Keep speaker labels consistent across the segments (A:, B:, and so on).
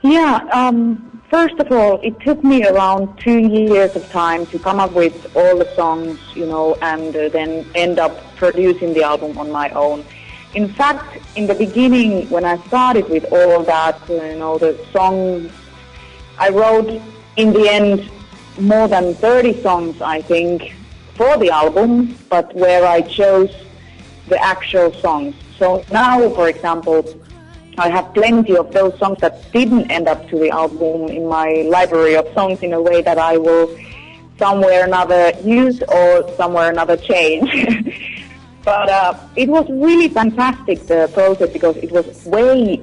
A: Yeah, first of all, it took me around 2 years of time to come up with all the songs, and then end up producing the album on my own. In fact, in the beginning, when I started with all that, the songs, I wrote in the end more than 30 songs, I think, for the album, but where I chose the actual songs. So now, for example, I have plenty of those songs that didn't end up to the album in my library of songs in a way that I will somewhere or another use or somewhere or another change. But it was really fantastic, the process, because it was way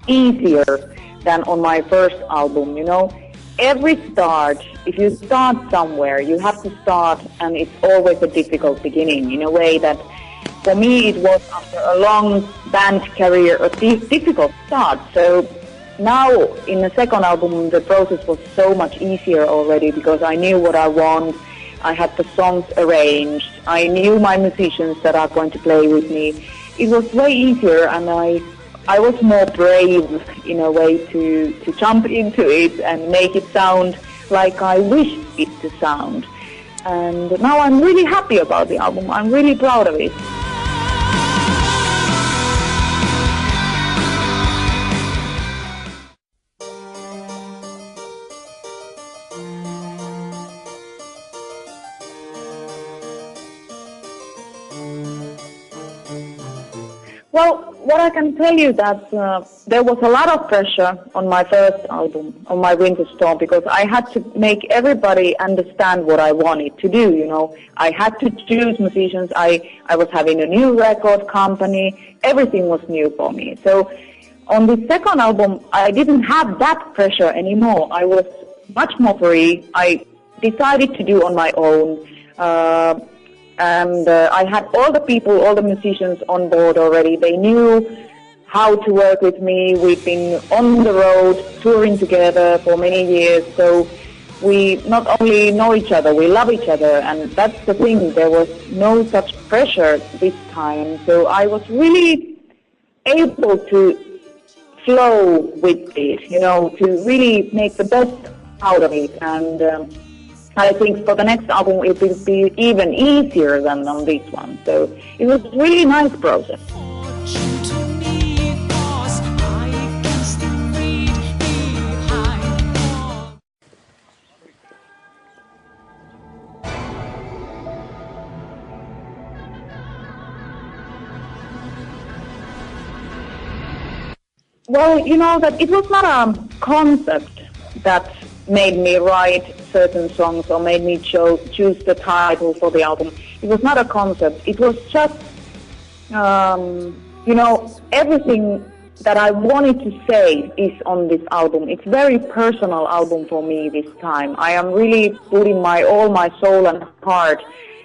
A: easier than on my first album, Every start, if you start somewhere, you have to start, and it's always a difficult beginning, in a way that for me it was, after a long band career, a difficult start. So now in the second album the process was so much easier already, because I knew what I want, I had the songs arranged, I knew my musicians that are going to play with me. It was way easier, and I was more brave in a way to jump into it and make it sound like I wished it to sound. And now I'm really happy about the album. I'm really proud of it. Well, what I can tell you that there was a lot of pressure on my first album, on my Winter Storm, because I had to make everybody understand what I wanted to do, I had to choose musicians, I was having a new record company, everything was new for me. So on the second album, I didn't have that pressure anymore. I was much more free. I decided to do on my own. And I had all the people, all the musicians on board already. They knew how to work with me. We've been on the road, touring together for many years. So we not only know each other, we love each other. And that's the thing. There was no such pressure this time. So I was really able to flow with it, to really make the best out of it. And I think for the next album it will be even easier than on this one. So it was a really nice process. Well, that it was not a concept that made me write certain songs or made me choose the title for the album. It was not a concept. It was just, everything that I wanted to say is on this album. It's a very personal album for me this time. I am really putting all my soul and heart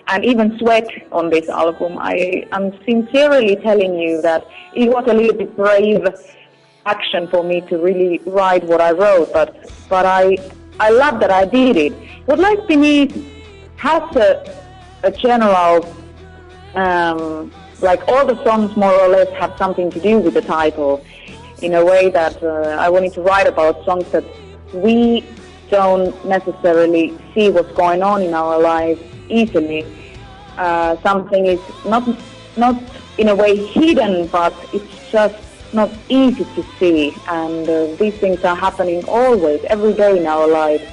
A: and even sweat on this album. I am sincerely telling you that it was a little bit brave action for me to really write what I wrote, but I love that I did it. What Lies Beneath has a general, like all the songs more or less have something to do with the title, in a way that I wanted to write about songs that we don't necessarily see what's going on in our lives easily. Something is not in a way hidden, but it's just not easy to see, and these things are happening always, every day in our lives.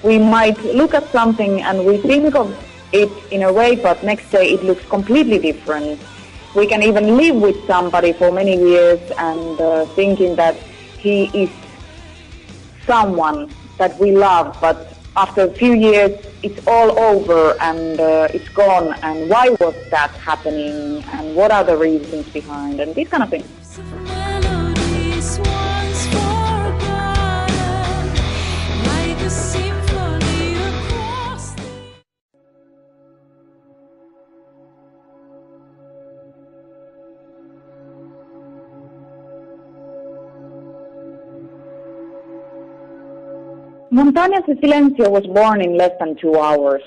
A: We might look at something and we think of it in a way, but next day it looks completely different. We can even live with somebody for many years and thinking that he is someone that we love, but after a few years it's all over and it's gone, and why was that happening, and what are the reasons behind, and these kind of things. Montañas de Silencio was born in less than 2 hours.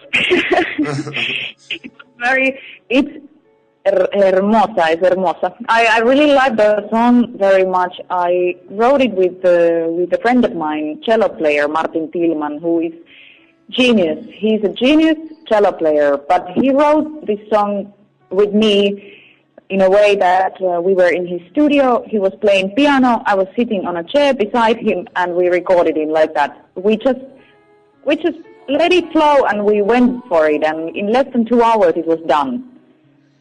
A: Hermosa, es hermosa. I really like the song very much. I wrote it with a friend of mine, cello player, Martin Thielmann, who is genius. He's a genius cello player, but he wrote this song with me in a way that we were in his studio. He was playing piano. I was sitting on a chair beside him, and we recorded it like that. We just let it flow, and we went for it. And in less than 2 hours, it was done.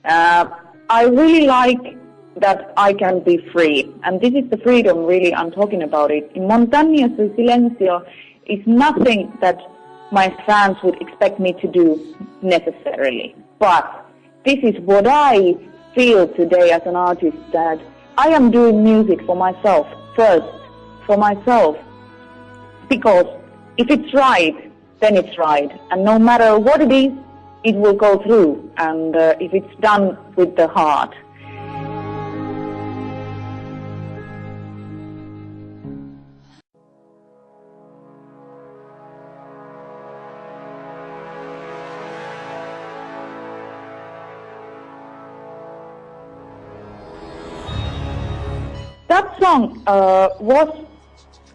A: I really like that I can be free, and this is the freedom really I'm talking about it. In Montañas de Silencio is nothing that my fans would expect me to do necessarily, but this is what I feel today as an artist, that I am doing music for myself first, for myself, because if it's right, then it's right, and no matter what it is, it will go through, and if it's done with the heart. That song was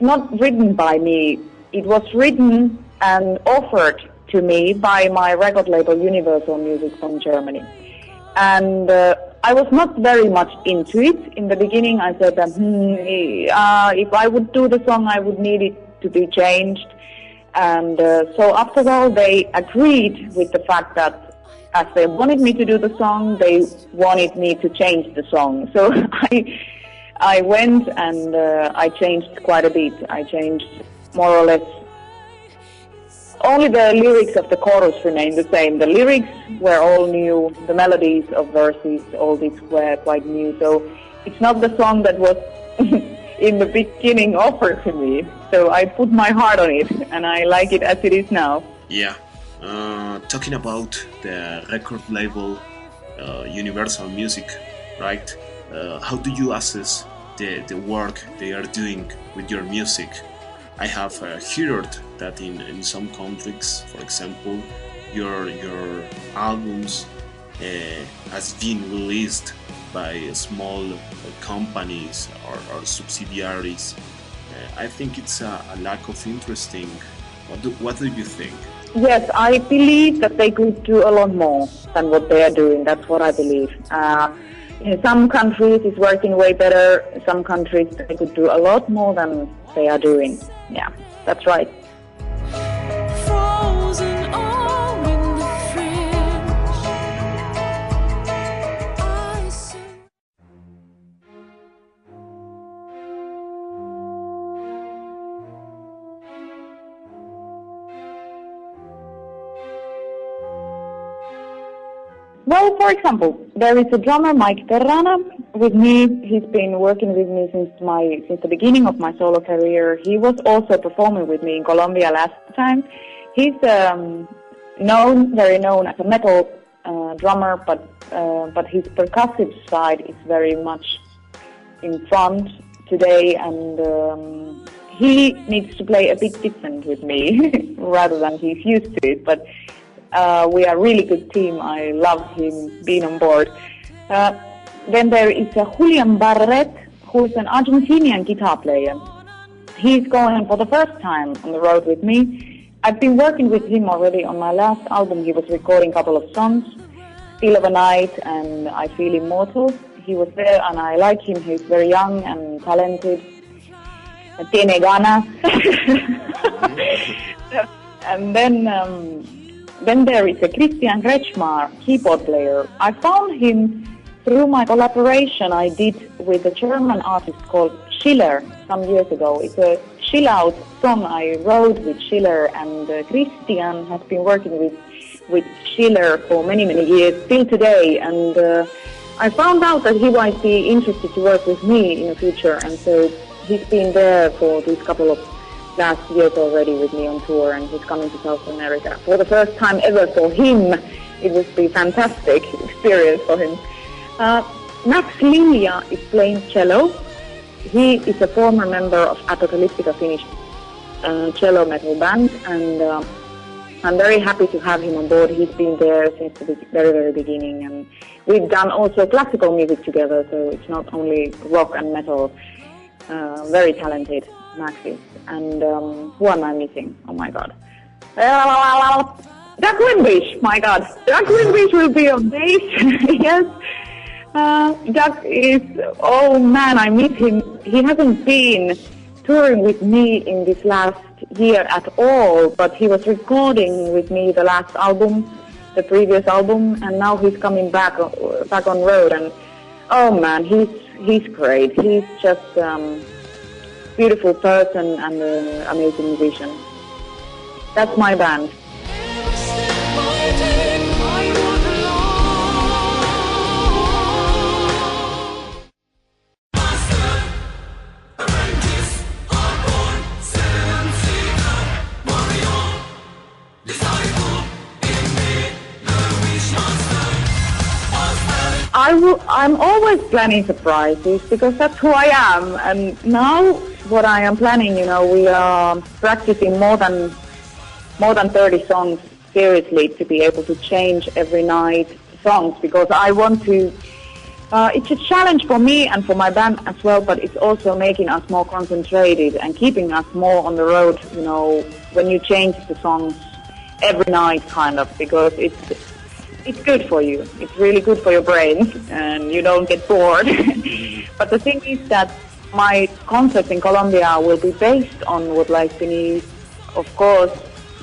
A: not written by me. It was written and offered to me by my record label Universal Music from Germany. And I was not very much into it. In the beginning I said that if I would do the song I would need it to be changed. And so after all they agreed with the fact that as they wanted me to do the song, they wanted me to change the song. So I went and I changed quite a bit. I changed more or less. Only the lyrics of the chorus remained the same. The lyrics were all new. The melodies of verses, all these were quite new. So it's not the song that was in the beginning offered to me. So I put my heart on it, and I like it as it is now.
B: Yeah. Talking about the record label Universal Music, right? How do you assess the work they are doing with your music? I have heard that in some countries, for example, your albums has been released by small companies or subsidiaries. I think it's a lack of interesting. What do you think?
A: Yes, I believe that they could do a lot more than what they are doing. That's what I believe. In some countries it's working way better. In some countries they could do a lot more than they are doing. Yeah, that's right.
C: Frozen all in the fridge. Ice and
A: Well, for example, there is a drummer, Mike Terrana, with me. He's been working with me since the beginning of my solo career. He was also performing with me in Colombia last time. He's very known as a metal drummer, but his percussive side is very much in front today, and he needs to play a bit different with me rather than he's used to it. But we are a really good team. I love him being on board. Then there is Julian Barret, who is an Argentinian guitar player. He's going for the first time on the road with me. I've been working with him already on my last album. He was recording a couple of songs, Still of a Night and I Feel Immortal. He was there and I like him. He's very young and talented. Tiene ganas. And then there is a Christian Kretschmar, keyboard player. I found him through my collaboration I did with a German artist called Schiller some years ago. It's a chill-out song I wrote with Schiller, and Christian has been working with Schiller for many, many years, still today. And I found out that he might be interested to work with me in the future, and so he's been there for these couple of last years already with me on tour, and he's coming to South America for the first time ever for him. It would be a fantastic experience for him. Max Lilja is playing cello. He is a former member of Apocalyptica Finnish cello metal band, and I'm very happy to have him on board. He's been there since the very, very beginning, and we've done also classical music together, so it's not only rock and metal. Very talented, Maxis. And who am I missing? Oh my god. Doug Winbish, my god. Doug Winbish will be on bass, yes. Doug is, oh man, I miss him. He hasn't been touring with me in this last year at all, but he was recording with me the last album, the previous album, and now he's coming back on road, and oh man, he's great. He's just beautiful person and an amazing musician. That's my band. I'm always planning surprises because that's who I am. And now what I am planning, we are practicing more than 30 songs seriously to be able to change every night songs, because I want to. It's a challenge for me and for my band as well, but it's also making us more concentrated and keeping us more on the road. When you change the songs every night, kind of, because it's good for you. It's really good for your brain, and you don't get bored. But the thing is that my concerts in Colombia will be based on what lies beneath. Of course,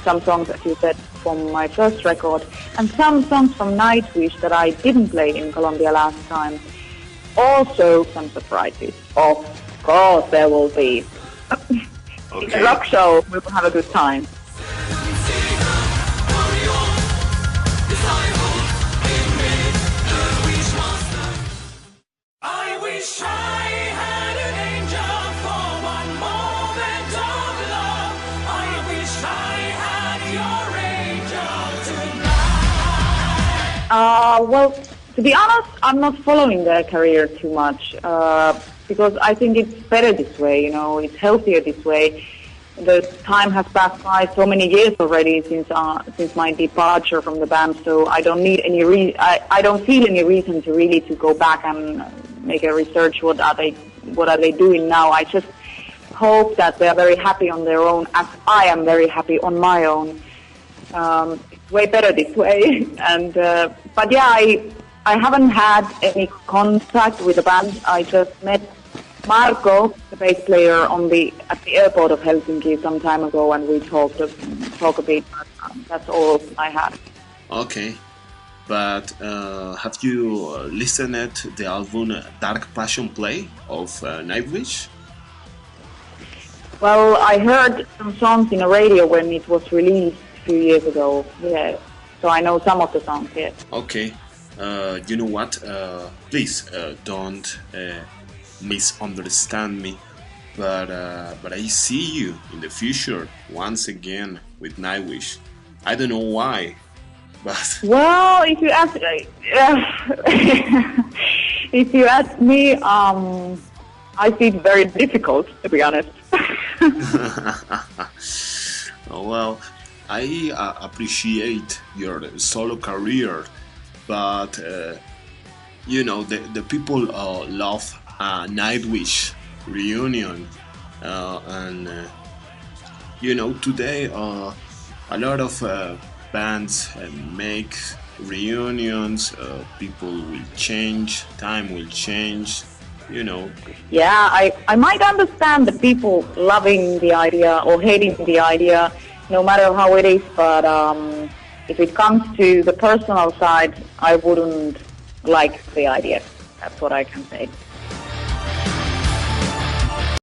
A: some songs, as you said, from my first record, and some songs from Nightwish that I didn't play in Colombia last time. Also, some surprises. Of course, there will be. It's a rock show. We will have a good time. Well, to be honest, I'm not following their career too much because I think it's better this way. It's healthier this way. The time has passed by so many years already since my departure from the band, so I don't need any I don't feel any reason to go back and make a research. What are they doing now? I just hope that they are very happy on their own, as I am very happy on my own. It's way better this way, and but yeah, I haven't had any contact with the band. I just met Marco, the bass player, at the airport of Helsinki some time ago, and we talked a bit. That's all I had.
B: Okay, but have you listened to the album Dark Passion Play of Nightwish?
A: Well, I heard some songs in the radio when it was released a few years ago. Yeah, so I know some of the songs. Yeah.
B: Okay, you know what? Please don't misunderstand me, but I see you in the future once again with Nightwish. I don't know why, but
A: well, if you ask, if you ask me, I see it very difficult, to be honest.
B: Well, I appreciate your solo career, but the people love Nightwish reunion, and today a lot of bands make reunions. People will change, time will change.
A: Yeah, I might understand the people loving the idea or hating the idea, no matter how it is, but if it comes to the personal side, I wouldn't like the idea. That's what I can say.